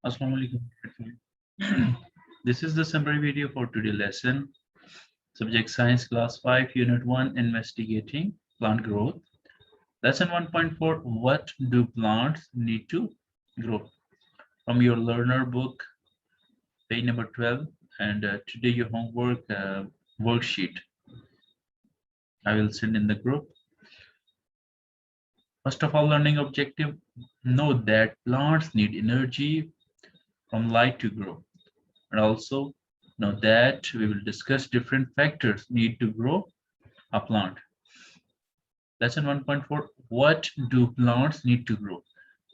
Assalamu alaikum. This is the summary video for today's lesson. Subject Science Class 5, Unit 1, Investigating Plant Growth. Lesson 1.4, What do plants need to grow? From your learner book, page number 12, and today your homework worksheet. I will send in the group. First of all, learning objective, know that plants need energy from light to grow. And also know that we will discuss different factors need to grow a plant. Lesson 1.4, what do plants need to grow?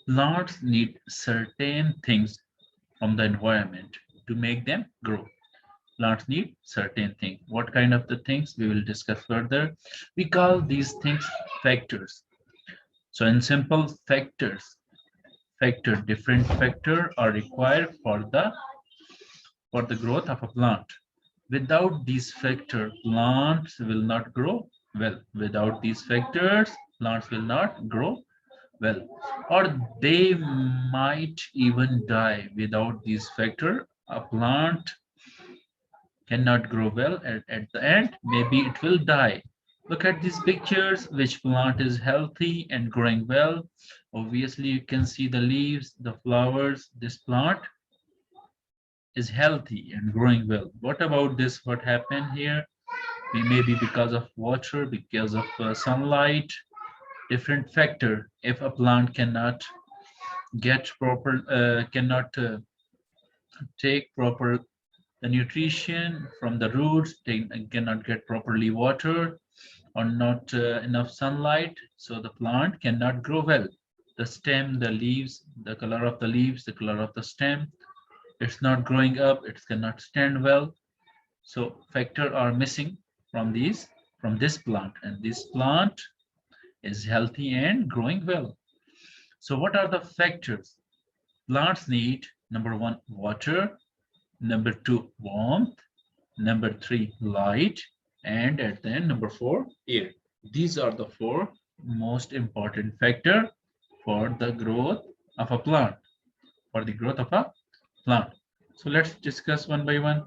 Plants need certain things from the environment to make them grow. Plants need certain things. What kind of the things we will discuss further. We call these things factors. So in simple, different factor are required for the growth of a plant. Without these factors, plants will not grow well. Without these factors, plants will not grow well. Or they might even die without these factors. A plant cannot grow well at the end. Maybe it will die. Look at these pictures. Which plant is healthy and growing well? Obviously, you can see the leaves, the flowers. This plant is healthy and growing well. What about this? What happened here? Maybe because of water, because of sunlight, different factor. If a plant cannot get proper, cannot take proper the nutrition from the roots, they cannot get properly water or not enough sunlight, so the plant cannot grow well. The stem, the leaves, the color of the leaves, the color of the stem, it's not growing up, it cannot stand well. So factor are missing from this plant, and this plant is healthy and growing well. So what are the factors? Plants need number 1, water, number 2, warmth, number 3, light, and at the end number 4, air. These are the 4 most important factor for the growth of a plant. So let's discuss one by one.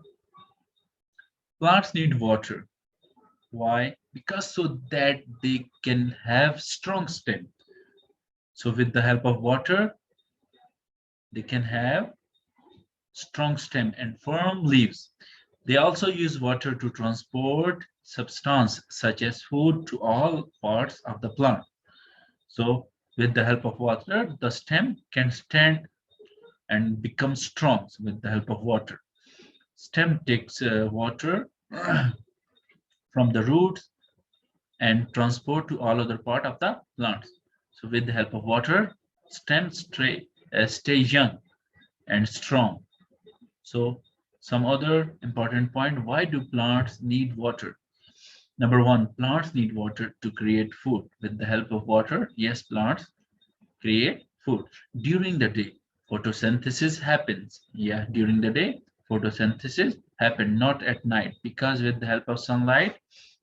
Plants need water. Why? Because so that they can have strong stem. So with the help of water, they can have strong stem and firm leaves. They also use water to transport substance such as food to all parts of the plant. So with the help of water, the stem can stand and become strong with the help of water. Stem takes water from the roots and transport to all other part of the plants. So with the help of water, stems stay young and strong. So some other important point, why do plants need water? Number 1, plants need water to create food. With the help of water, yes, plants create food. During the day, photosynthesis happens. Yeah, during the day, photosynthesis happens, not at night, because with the help of sunlight,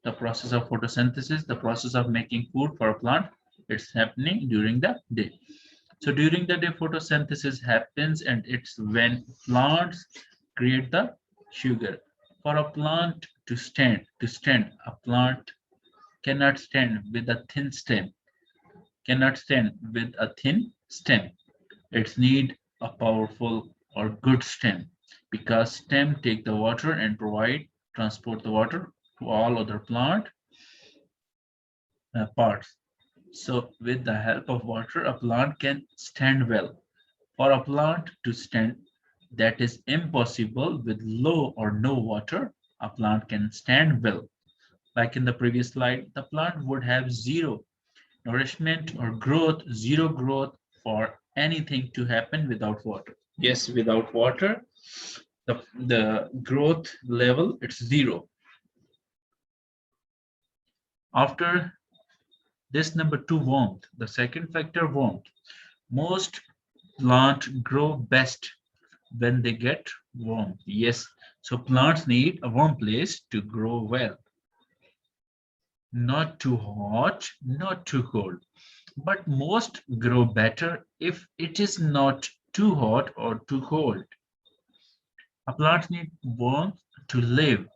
the process of photosynthesis, the process of making food for a plant, it's happening during the day. So during the day, photosynthesis happens, and it's when plants create the sugar. For a plant to stand, a plant cannot stand with a thin stem, It's need a powerful or good stem, because stem take the water and transport the water to all other plant parts. So with the help of water, a plant can stand well. For a plant to stand, that is impossible with low or no water. A plant can stand well. Like in the previous slide, the plant would have zero nourishment or growth, zero growth for anything to happen without water. Yes, without water, the growth level, it's zero. After this, number 2, warmth. The second factor, warmth. Most plants grow best when they get warm. Yes, so plants need a warm place to grow well. Not too hot, not too cold. But most grow better if it is not too hot or too cold. A plant needs warmth to live.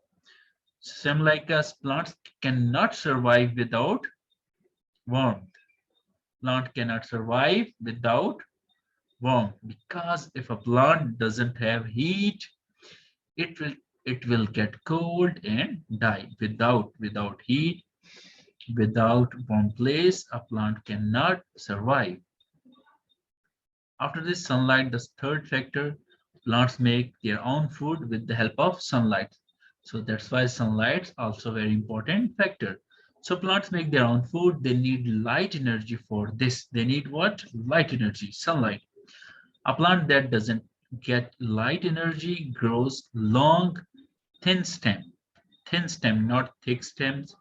Same like us, plants cannot survive without warmth. Plant cannot survive without warmth because if a plant doesn't have heat, it will it will get cold and die. Without heat, without warm place, a plant cannot survive. After this, sunlight, the third factor, plants make their own food with the help of sunlight. So that's why sunlight is also a very important factor. So plants make their own food. They need light energy for this. They need what? Light energy, sunlight. A plant that doesn't get light energy grows long, thin stem, not thick stems,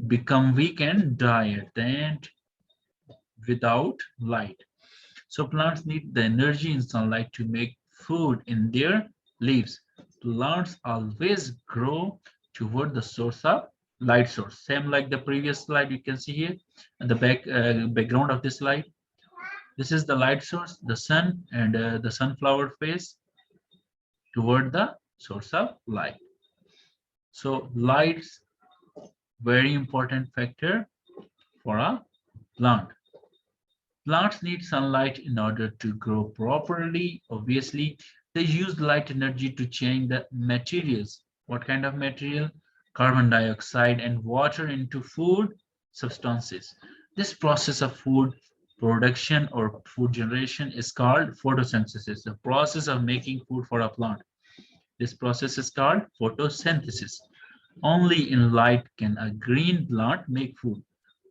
become weak and die at the end without light. So plants need the energy in sunlight to make food in their leaves. Plants always grow toward the source of light source. Same like the previous slide you can see here and the background of this slide. This is the light source, the sun and the sunflower face toward the source of light. So light's very important factor for a plant. Plants need sunlight in order to grow properly. Obviously, they use light energy to change the materials. What kind of material? Carbon dioxide and water into food substances. This process of food production or food generation is called photosynthesis, the process of making food for a plant. This process is called photosynthesis. Only in light can a green plant make food.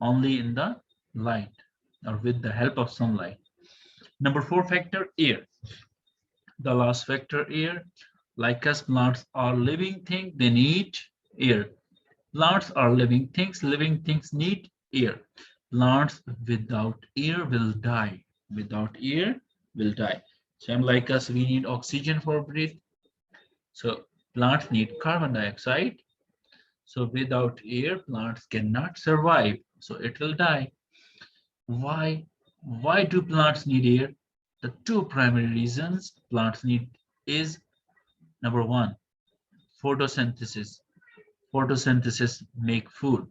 Only in the light or with the help of sunlight. Number 4 factor, air. The last factor, air. Like us, plants are living things, they need air. Plants are living things need air. Plants without air will die. Without air will die. Same like us, we need oxygen for breath. So plants need carbon dioxide. So without air, plants cannot survive. So it will die. Why? Why do plants need air? The two primary reasons plants need is number 1, photosynthesis. Photosynthesis make food.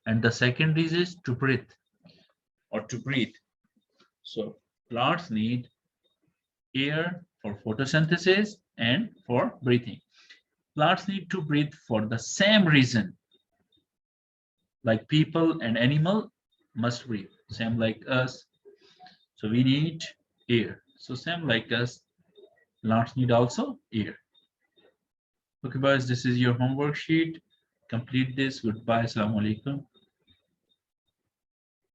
And the second reason is to breathe or to breathe. So plants need air for photosynthesis and for breathing. Plants need to breathe for the same reason. Like people and animal must breathe. Same like us. So we need air. So same like us, plants need also air. Okay, guys, this is your homework sheet. Complete this. Goodbye. Assalamu alaikum.